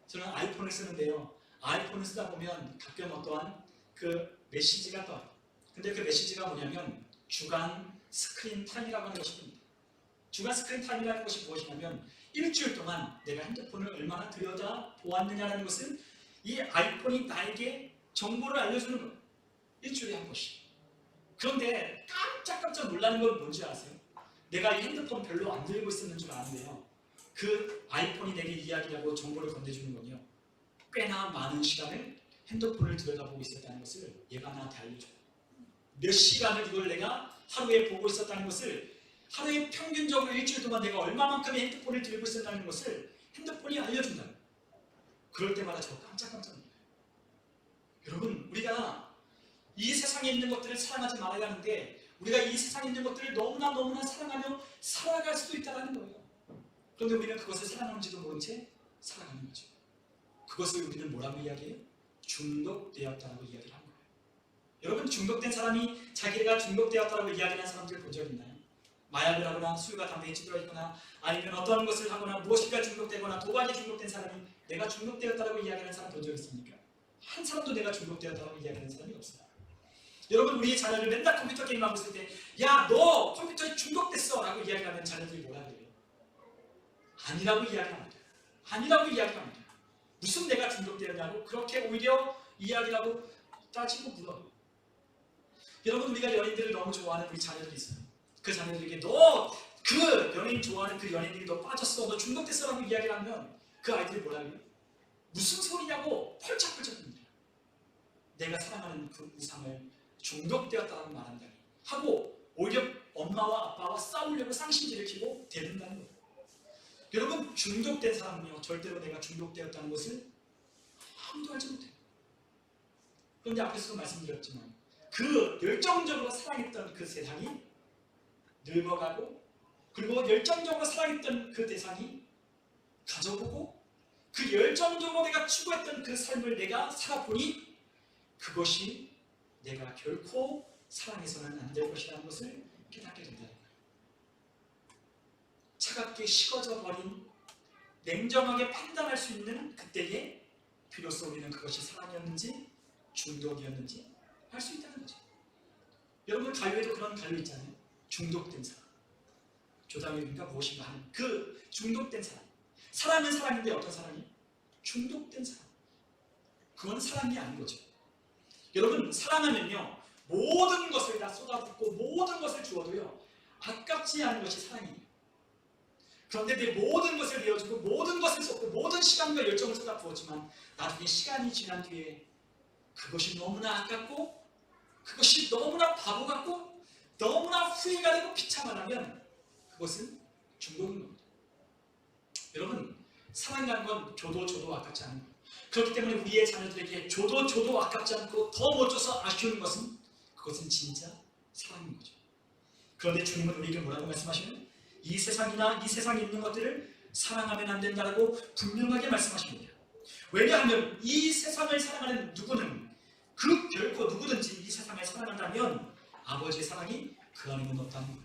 저는 아이폰을 쓰는데요. 아이폰을 쓰다 보면 가끔 어떠한 그 메시지가 떠요. 근데 그 메시지가 뭐냐면 주간 스크린 타임이라고 하는 것입니다. 주간 스크린 타임이라는 것이 무엇이냐면 일주일 동안 내가 핸드폰을 얼마나 들여다보았느냐라는 것을 이 아이폰이 나에게 정보를 알려주는 거예요. 일주일에 한 번씩. 그런데 깜짝깜짝 놀라는 건 뭔지 아세요? 내가 이 핸드폰 별로 안 들고 있었는 줄 아는데요. 그 아이폰이 내게 이야기하고 정보를 건네주는 건요. 꽤나 많은 시간을 핸드폰을 들여다보고 있었다는 것을 얘가 나한테 알려줘요. 몇 시간을 이걸 내가 하루에 보고 있었다는 것을, 하루에 평균적으로 일주일 동안 내가 얼마만큼의 핸드폰을 들고 있었다는 것을 핸드폰이 알려준다. 그럴 때마다 저 깜짝깜짝 놀라요. 여러분, 우리가 이 세상에 있는 것들을 사랑하지 말아야 하는데 우리가 이 세상에 있는 것들을 너무나 사랑하며 살아갈 수도 있다는 거예요. 그런데 우리는 그것을 사랑하는지도 모른 채 살아가는 거죠. 그것을 우리는 뭐라고 이야기해요? 중독되었다라고 이야기를 하는 거예요. 여러분, 중독된 사람이 자기가 중독되었다라고 이야기하는 사람들 본 적 있나요? 마약을 하거나 술과 담배에 찌들어 있거나 아니면 어떤 것을 하거나 무엇인가 중독되거나 도박에 중독된 사람이 내가 중독되었다라고 이야기하는 사람 본 적 있습니까? 한 사람도 내가 중독되었다라고 이야기하는 사람이 없어요. 여러분, 우리의 자녀를 맨날 컴퓨터 게임하고 있을 때 야, 너 컴퓨터에 중독됐어 라고 이야기하면 자녀들이 뭐라 그래요? 아니라고 이야기합니다. 아니라고 이야기합니다. 무슨 내가 중독되었냐고 그렇게 오히려 이야기라고 따지고 물어요. 여러분, 우리가 연인들을 너무 좋아하는 우리 자녀들이 있어요. 그 자녀들에게 너 그 연예인 좋아하는 그 연예인들이 너 빠졌어, 너 중독됐어 라고 이야기를 하면 그 아이들이 뭐라 그래요? 무슨 소리냐고 펄쩍펄쩍합니다. 내가 사랑하는 그 우상을 중독되었다고 말한다니 하고 오히려 엄마와 아빠와 싸우려고 상심지를 키고 대든다는 거예요. 여러분, 중독된 사람은요 절대로 내가 중독되었다는 것을 아무도 알지 못해요. 그런데 앞에서도 말씀드렸지만 그 열정적으로 사랑했던 그 세상이 늙어가고, 그리고 열정적으로 사랑했던 그 대상이 가져보고, 그 열정적으로 내가 추구했던 그 삶을 내가 살아보니 그것이 내가 결코 사랑해서는 안 될 것이라는 것을 깨닫게 된다는 거예요. 차갑게 식어져 버린, 냉정하게 판단할 수 있는 그때에 비로소 우리는 그것이 사랑이었는지 중독이었는지 알 수 있다는 거죠. 여러분, 가요에도 그런 가요 있잖아요. 중독된 사람. 조당유리가 무엇인가 하는 그 중독된 사람. 사랑은 사랑인데 어떤 사랑이? 중독된 사람. 그건 사랑이 아닌 거죠. 여러분, 사랑하면요 모든 것을 다 쏟아붓고 모든 것을 주어도요 아깝지 않은 것이 사랑이에요. 그런데 내 모든 것을 내어주고 모든 것을 쏟고 모든 시간과 열정을 쏟아부었지만 나중에 시간이 지난 뒤에 그것이 너무나 아깝고 그것이 너무나 바보 같고 너무나 후회가 되고 비참만 하면 그것은 중독인 겁니다. 여러분, 사랑이라는 건 줘도 아깝지 않은 거예요. 그렇기 때문에 우리의 자녀들에게 줘도 아깝지 않고 더 못 줘서 아쉬운 것은 그것은 진짜 사랑인 거죠. 그런데 주님은 우리에게 뭐라고 말씀하시나요? 이 세상이나 이 세상에 있는 것들을 사랑하면 안 된다라고 분명하게 말씀하십니다. 왜냐하면 이 세상을 사랑하는 누구는 그 결코 누구든지 이 세상을 사랑한다면 아버지의 사랑이 그 안에는 없다는 거예요.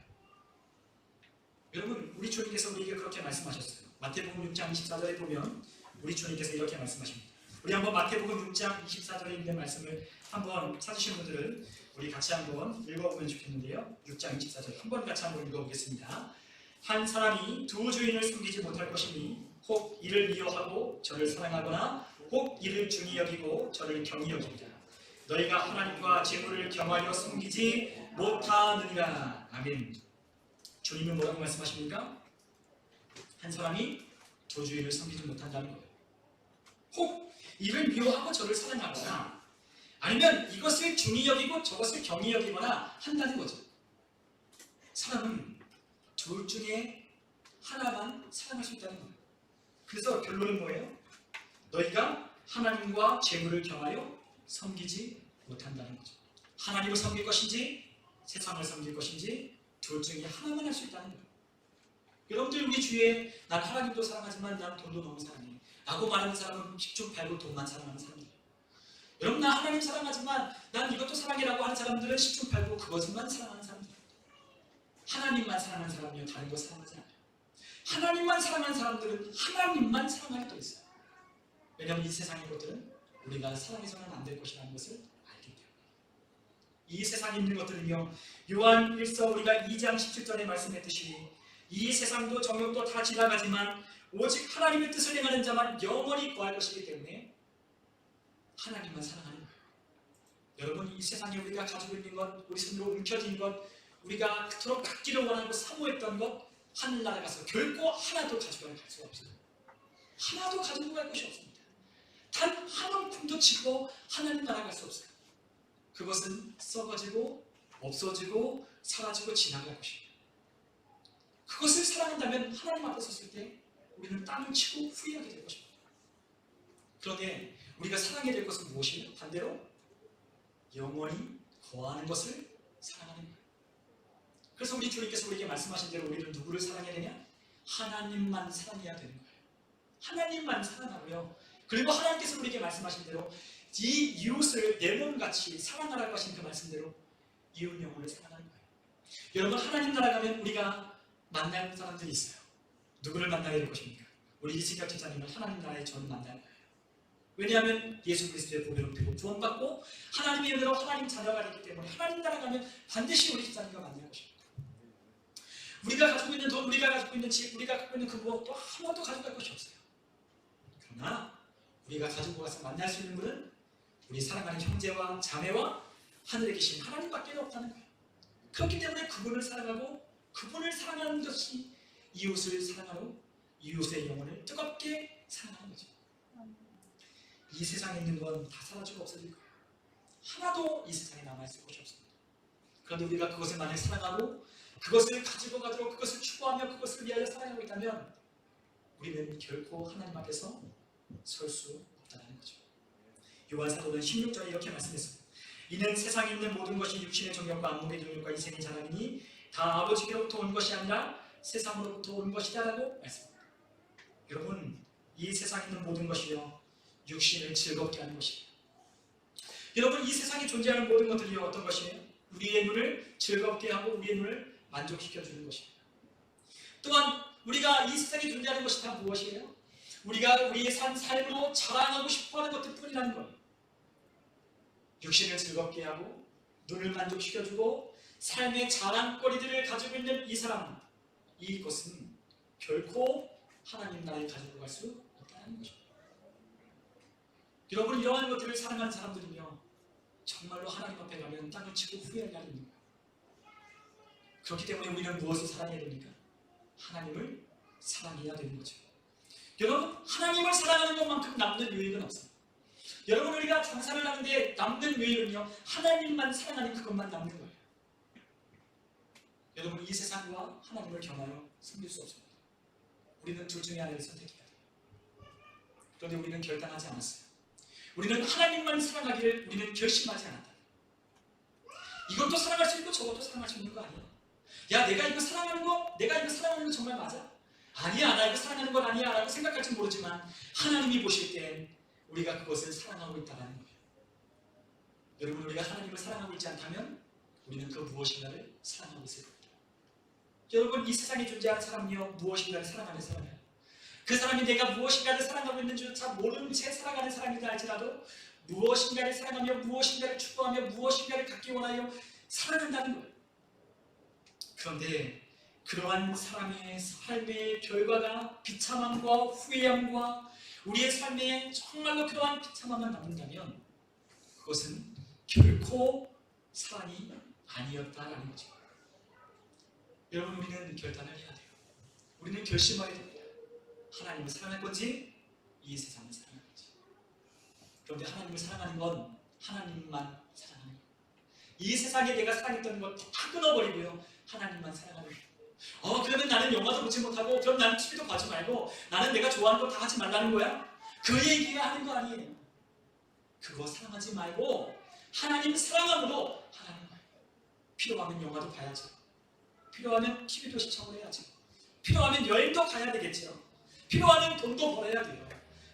여러분, 우리 주님께서 우리에게 그렇게 말씀하셨어요. 마태복음 6장 24절에 보면 우리 주님께서 이렇게 말씀하십니다. 우리 한번 마태복음 6장 24절에 있는 말씀을 한번 찾으신 분들은 우리 같이 한번 읽어보면 좋겠는데요. 6장 24절 한번 같이 한번 읽어보겠습니다. 한 사람이 두 주인을 섬기지 못할 것이니 혹 이를 미워하고 저를 사랑하거나 혹 이를 중히 여기고 저를 경히 여기리라. 너희가 하나님과 재물을 겸하여 섬기지 못하느니라. 아멘. 주님은 뭐라고 말씀하십니까? 한 사람이 두 주인을 섬기지 못한다는 거예요. 혹 이를 미워하고 저를 사랑하거나 아니면 이것을 중히 여기고 저것을 경히 여기거나 한다는 거죠. 사람은 둘 중에 하나만 사랑할 수 있다는 거예요. 그래서 결론은 뭐예요? 너희가 하나님과 재물을 겸하여 섬기지 못한다는 거죠. 하나님을 섬길 것인지 세상을 섬길 것인지 둘 중에 하나만 할 수 있다는 거예요. 여러분들 우리 주위에 난 하나님도 사랑하지만 난 돈도 너무 사랑해 라고 말하는 사람은 픽좀 팔고 돈만 사랑하는 사람들이에요. 여러분 나 하나님 사랑하지만 난 이것도 사랑해라고 하는 사람들은 10좀 팔고 그것만 사랑하는 사람들이에요. 하나님만 사랑하는 사람이요 다른 거 사랑하지 않아요. 하나님만 사랑하는 사람들은 하나님만 사랑하게 돼 있어요. 왜냐하면 이 세상의 것들은 우리가 사랑해서는 안 될 것이라는 것을 알기 때문에. 이 세상에 있는 것들은요 요한 1서 우리가 2장 17절에 말씀했듯이 이 세상도 정욕도 다 지나가지만 오직 하나님의 뜻을 행하는 자만 영원히 거할 것이기 때문에 하나님만 사랑하는 거예요. 여러분 이 세상에 우리가 가지고 있는 것, 우리 손으로 움켜쥔 것, 우리가 그토록 갖기를 원하고 사모했던 것 하늘나라 가서 결코 하나도 가지고 갈 수가 없어요. 하나도 가지고 갈 것이 없습니다. 단 한 움큼도 지고 하나님 나라 갈 수 없어요. 그것은 썩어지고 없어지고 사라지고 지나갈 것입니다. 그것을 사랑한다면 하나님 앞에 섰을 때 우리는 땅을 치고 후회하게 될 것입니다. 그런데 우리가 사랑해야 될 것은 무엇이에요? 반대로 영원히 거하는 것을 사랑하는 거예요. 그래서 우리 주님께서 우리에게 말씀하신 대로 우리는 누구를 사랑해야 되냐? 하나님만 사랑해야 되는 거예요. 하나님만 사랑하고요. 그리고 하나님께서 우리에게 말씀하신 대로 이 이웃을 내 몸같이 사랑하라고 하신 그 말씀대로 이웃 영혼을 사랑하는 거예요. 여러분 하나님 나라 가면 우리가 만날 사람들이 있어요. 누구를 만나야 될 것입니까? 우리 이시각 집사님을 하나님 나라에 저는 만날 거예요. 왜냐하면 예수 그리스도의 보배로 되고 구원받고 하나님의 은혜로 하나님 자녀가 되기 때문에 하나님 나라 가면 반드시 우리 집사님과 만날 것입니다. 우리가 가지고 있는 돈, 우리가 가지고 있는 집, 우리가 갖고 있는 그 무엇도 아무것도 가져갈 것이 없어요. 그러나 우리가 가지고 가서 만날 수 있는 분은 우리 사랑하는 형제와 자매와 하늘에 계신 하나님밖에 없다는 거예요. 그렇기 때문에 그분을 사랑하고 그분을 사랑하는 것이 이웃을 사랑하고 이웃의 영혼을 뜨겁게 사랑하는 거죠. 이 세상에 있는 건 다 사라지고 없어질 거예요. 하나도 이 세상에 남아있을 것이 없습니다. 그런데 우리가 그것을 만약 사랑하고 그것을 가지고 가도록 그것을 추구하며 그것을 위하여 사랑하고 있다면 우리는 결코 하나님 앞에서 설 수 없다는 거죠. 요한 사도는 16절에 이렇게 말씀했습니다. 이는 세상에 있는 모든 것이 육신의 정욕과 안목의 정욕과 이생의 자랑이니 다 아버지께로부터 온 것이 아니라 세상으로부터 온 것이다 라고 말씀합니다. 여러분 이 세상에 있는 모든 것이요 육신을 즐겁게 하는 것입니다. 여러분 이 세상에 존재하는 모든 것들이 어떤 것이에요? 우리의 눈을 즐겁게 하고 우리의 눈을 만족시켜 주는 것입니다. 또한 우리가 이 세상에 존재하는 것이 다 무엇이에요? 우리가 우리의 삶으로 자랑하고 싶어하는 것들 뿐이라는 거예요. 육신을 즐겁게 하고 눈을 만족시켜주고 삶의 자랑거리들을 가지고 있는 이 사람, 이것은 결코 하나님 나라에 가지고 갈 수 없다는 것입니다. 여러분 이러한 것들을 사랑하는 사람들은요 정말로 하나님 앞에 가면 땅을 치고 후회할 날이 있는 거예요. 그렇기 때문에 우리는 무엇을 사랑해야 됩니까? 하나님을 사랑해야 되는 거죠. 여러분 하나님을 사랑하는 것만큼 남는 유익은 없어요. 여러분 우리가 장사를 하는데 남는 유익은요 하나님만 사랑하는 그것만 남는 거예요. 여러분 이 세상과 하나님을 겸하여 섬길 수 없습니다. 우리는 둘 중에 하나를 선택해야 돼요. 그런데 우리는 결단하지 않았어요. 우리는 하나님만 사랑하기를 우리는 결심하지 않았다. 이것도 사랑할 수 있고 저것도 사랑할 수 있는 거 아니야? 야 내가 이거 사랑하는 거 정말 맞아? 아니야 나 이거 사랑하는 건 아니야 라고 생각할지 모르지만 하나님이 보실 땐 우리가 그것을 사랑하고 있다는 거예요. 여러분 우리가 하나님을 사랑하고 있지 않다면 우리는 그 무엇인가를 사랑하고 있을 겁니다. 여러분 이 세상에 존재하는 사람이요 무엇인가를 사랑하는 사람이에요. 그 사람이 내가 무엇인가를 사랑하고 있는 줄조차 모르는 채 살아가는 사람이다 할지라도 무엇인가를 사랑하며 무엇인가를 추구하며 무엇인가를 갖기 원하여 사랑한다는 거예요. 그런데 그러한 사람의 삶의 결과가 비참함과 후회함과 우리의 삶에 정말로 그러한 비참함만 남는다면 그것은 결코 사랑이 아니었다라는 거죠. 여러분 우리는 결단을 해야 돼요. 우리는 결심해야 됩니다. 하나님을 사랑할 건지 이 세상을 사랑할 건지. 그런데 하나님을 사랑하는 건 하나님만 사랑하는 거예요. 이 세상에 내가 사랑했던 것 다 끊어버리고요 하나님만 사랑하는 거예요. 그러면 나는 영화도 보지 못하고 그럼 나는 TV도 봐지 말고 나는 내가 좋아하는 거 다 하지 말라는 거야? 그 얘기가 하는 거 아니에요. 그거 사랑하지 말고 하나님 사랑함으로 하나님 필요하면 영화도 봐야죠. 필요하면 TV도 시청을 해야죠. 필요하면 여행도 가야 되겠죠. 필요하면 돈도 벌어야 돼요.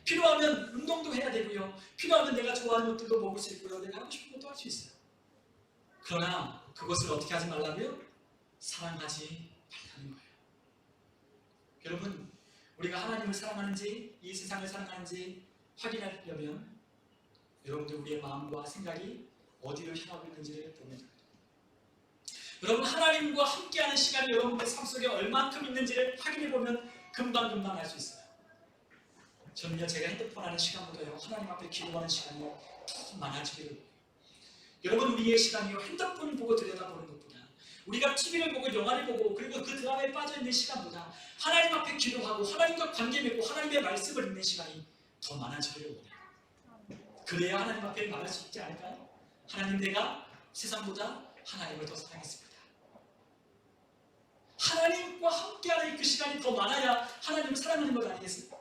필요하면 운동도 해야 되고요. 필요하면 내가 좋아하는 것들도 먹을 수 있고요. 내가 하고 싶은 것도 할 수 있어요. 그러나 그것을 어떻게 하지 말라고요? 사랑하지 말라는 거예요. 여러분, 우리가 하나님을 사랑하는지 이 세상을 사랑하는지 확인하려면 여러분들 우리의 마음과 생각이 어디를 향하고 있는지를 보면 됩니다. 여러분, 하나님과 함께하는 시간이 여러분의 삶 속에 얼만큼 있는지를 확인해보면 금방 알 수 있어요. 저는요, 제가 핸드폰 하는 시간보다요 하나님 앞에 기도하는 시간이 더 많아지기를. 여러분, 우리의 시간이요 핸드폰 보고 들여다보는 것보다, 우리가 TV를 보고 영화를 보고 그리고 그 드라마에 빠져있는 시간보다 하나님 앞에 기도하고 하나님과 관계 맺고 하나님의 말씀을 읽는 시간이 더 많아지기를 원해요. 그래야 하나님 앞에 말할 수 있지 않을까요? 하나님, 내가 세상보다 하나님을 더 사랑했습니다. 하나님과 함께하는 그 시간이 더 많아야 하나님을 사랑하는 것 아니겠습니까?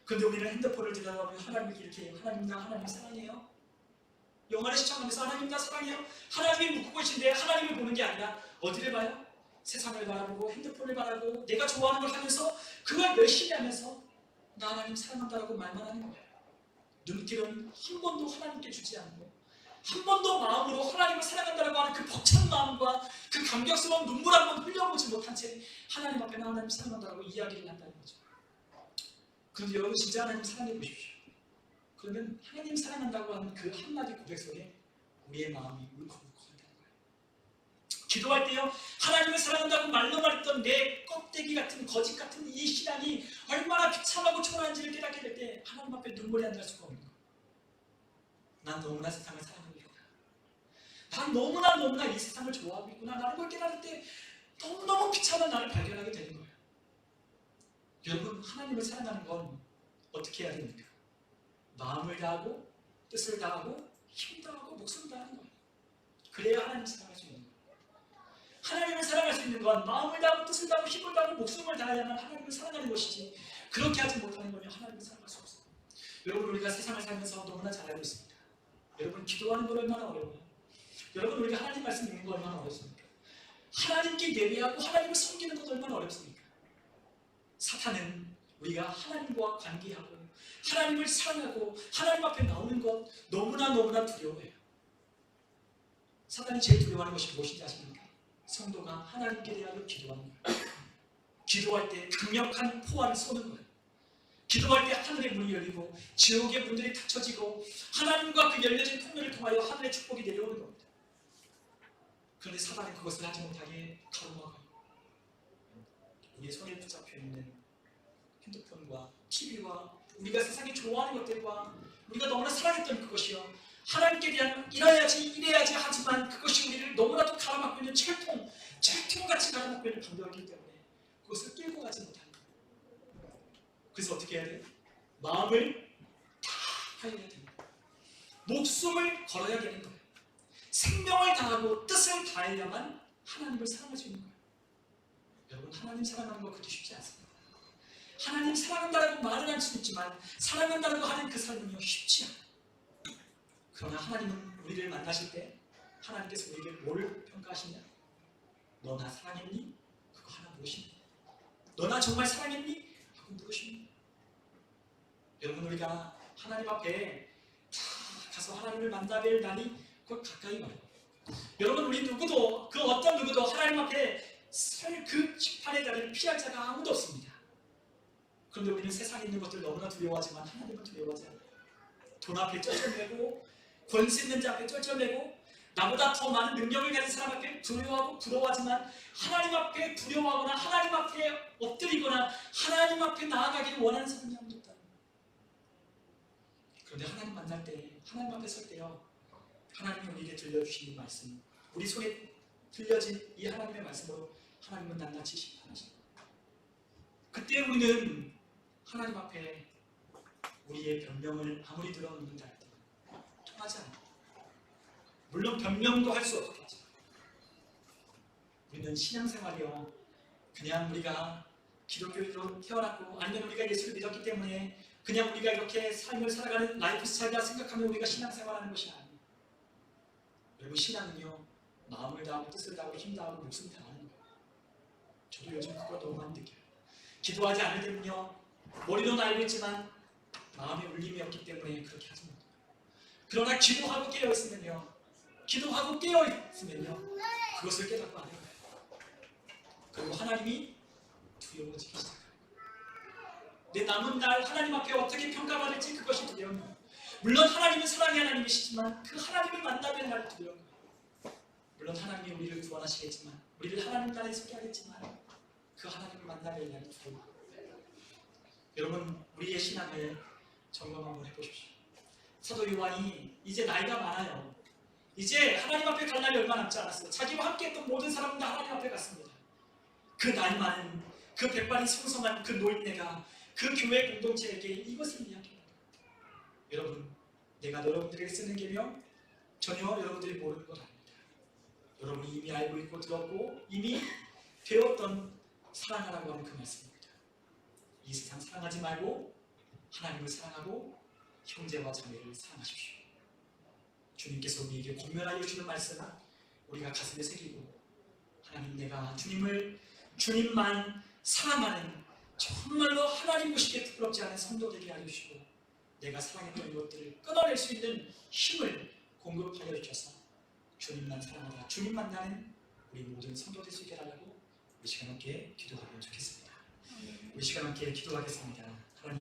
그런데 우리는 핸드폰을 들여다보면 하나님을 이렇게 해요. 하나님, 나 하나님 사랑해요. 영화를 시청하면서 하나님, 나 사랑해요. 하나님이 묻고 계신데 하나님을 보는 게 아니라 어디를 봐요? 세상을 바라보고 핸드폰을 바라보고 내가 좋아하는 걸 하면서 그걸 열심히 하면서 나 하나님 사랑한다라고 말만 하는 거예요. 눈길은 한 번도 하나님께 주지 않고 한 번도 마음으로 하나님을 사랑한다라고 하는 그 벅찬 마음과 그 감격스러운 눈물 한 번 흘려보지 못한 채 하나님 앞에 나 하나님 사랑한다라고 이야기를 한다는 거죠. 그런데 여러분, 진짜 하나님 사랑해 보십시오. 그러면 하나님 사랑한다고 하는 그 한마디 고백 속에 우리의 마음이 울컥울컥한다는 거예요. 기도할 때요, 하나님을 사랑한다고 말로만 했던 내 껍데기 같은 거짓 같은 이 신앙이 얼마나 비참하고 초라한지를 깨닫게 될 때 하나님 앞에 눈물이 안 날 수가 없는 거예요. 난 너무나 세상을 사랑하고 있구나. 난 너무나 이 세상을 좋아하고 있구나. 나는 걸 깨달을 때 너무너무 비참한 나를 발견하게 되는 거예요. 여러분, 하나님을 사랑하는 건 어떻게 해야 됩니까? 마음을 다하고 뜻을 다하고 힘 다하고 목숨 다하는 거예요. 그래야 하나님을 사랑할 수 있는 거예요. 하나님을 사랑할 수 있는 건 마음을 다하고 뜻을 다하고 힘을 다하고 목숨을 다해야만 하나님을 사랑하는 것이지, 그렇게 하지 못하는 거면 하나님을 사랑할 수 없어요. 여러분, 우리가 세상을 살면서 너무나 잘 알고 있습니다. 여러분, 기도하는 거 얼마나 어려워요. 여러분, 우리가 하나님 말씀 읽는 거 얼마나 어렵습니까? 하나님께 예배하고 하나님을 섬기는 것도 얼마나 어렵습니까? 사탄은 우리가 하나님과 관계하고 하나님을 사랑하고 하나님 앞에 나오는 것 너무나 두려워해요. 사탄이 제일 두려워하는 것이 무엇인지 아십니까? 성도가 하나님께 대하여 기도하는 거예요. 기도할 때 강력한 포화를 쏘는 거예요. 기도할 때 하늘의 문이 열리고 지옥의 문들이 닫혀지고 하나님과 그 열려진 통로를 통하여 하늘의 축복이 내려오는 겁니다. 그런데 사단은 그것을 하지 못하게 가로막아요. 우리의 손에 붙잡혀 있는 핸드폰과 TV와 우리가 세상에 좋아하는 것들과 우리가 너무나 사랑했던 그것이요, 하나님께 대한 이래야지 하지만 그것이 우리를 너무나도 가로막고 있는 철통같이 가로막고 있는 방벽이기 때문에 그것을 끌고 가지 못하는 거예요. 그래서 어떻게 해야 돼요? 마음을 다해야 됩니다. 목숨을 걸어야 되는 거예요. 생명을 다하고 뜻을 다해야만 하나님을 사랑할 수 있는 거예요. 여러분, 하나님 사랑하는 거 그렇게 쉽지 않습니다. 하나님 사랑한다고 말은 할 수 있지만 사랑한다고 하는 그 삶은요 쉽지 않아요. 그러나 하나님은 우리를 만나실 때 하나님께서 우리에게 뭘 평가하시냐? 너 나 사랑했니? 그거 하나 물으십니다. 너 나 정말 사랑했니? 하고 물으십니다. 여러분, 우리가 하나님 앞에 다 가서 하나님을 만나뵐 날이 곧 가까이 와요. 여러분, 우리 누구도 그 어떤 누구도 하나님 앞에 그 심판의 자리를 피할 자가 아무도 없습니다. 그런데 우리는 세상에 있는 것들 너무나 두려워하지만 하나님은 두려워하지 않아요. 돈 앞에 쩔쩔매고 권세 있는 자 앞에 쩔쩔매고 나보다 더 많은 능력을 가진 사람 앞에 두려워하고 부러워하지만 하나님 앞에 두려워하거나 하나님 앞에 엎드리거나 하나님 앞에 나아가기를 원하는 사람이 아무도 없다. 그런데 하나님 만날 때, 하나님 앞에 설 때요, 하나님이 우리에게 들려주신 이 말씀, 우리 속에 들려진 이 하나님의 말씀으로 하나님은 낱낱이 심판하십니다. 그때 우리는 하나님 앞에 우리의 변명을 아무리 들어놓는다 할 때 통하지 않아요. 물론 변명도 할 수 없겠죠. 우리는 신앙생활이요, 그냥 우리가 기독교인으로 태어났고 아니면 우리가 예수를 믿었기 때문에 그냥 우리가 이렇게 삶을 살아가는 라이프 스타일이라 생각하면 우리가 신앙생활하는 것이 아니에요. 여러분 신앙은요 마음을 다하고 뜻을 다하고 힘 다하고 목숨 다하는 거예요. 저도 요즘 그거 너무 많이 느껴요. 기도하지 않을 때는요 머리로는 알고 있지만 마음에 울림이 없기 때문에 그렇게 하지 못해요. 그러나 기도하고 깨어있으면요 그것을 깨닫고 하는 거예요. 그리고 하나님이 두려워지기 시작해요. 내 남은 날 하나님 앞에 어떻게 평가받을지 그것이 두려운 거예요. 물론 하나님은 사랑의 하나님이시지만 그 하나님을 만나면 날 두려운 거예요. 물론 하나님이 우리를 구원하시겠지만 우리를 하나님 나라에 있게 하겠지만 그 하나님을 만나면 날 두려운 거예요. 여러분 우리의 신앙을 점검 한번 해보십시오. 사도 요한이 이제 나이가 많아요. 이제 하나님 앞에 갈 날이 얼마 남지 않았어요. 자기와 함께했던 모든 사람은 다 하나님 앞에 갔습니다. 그 나이 많은 그 백발이 성성한 그 노인네가 그 교회 공동체에게 이것을 이야기합니다. 여러분 내가 여러분들에게 쓰는 계명 전혀 여러분들이 모르는 것 아닙니다. 여러분이 이미 알고 있고 들었고 이미 배웠던 사랑하라고 하는 그 말씀입니다. 이 세상 사랑하지 말고 하나님을 사랑하고 형제와 자매를 사랑하십시오. 주님께서 우리에게 권면하여 주는 말씀 우리가 가슴에 새기고 하나님 내가 주님만 사랑하는 정말로 하나님 보시기에 부끄럽지 않은 성도 되게 하여 주시고 내가 사랑했던 것들을 끊어낼 수 있는 힘을 공급하여 주셔서 주님만 사랑하다 주님 만나는 우리 모든 성도 될 수 있게 해달라고 우리 시간 함께 기도하면 좋겠습니다. 우리 시간 함께 기도하겠습니다.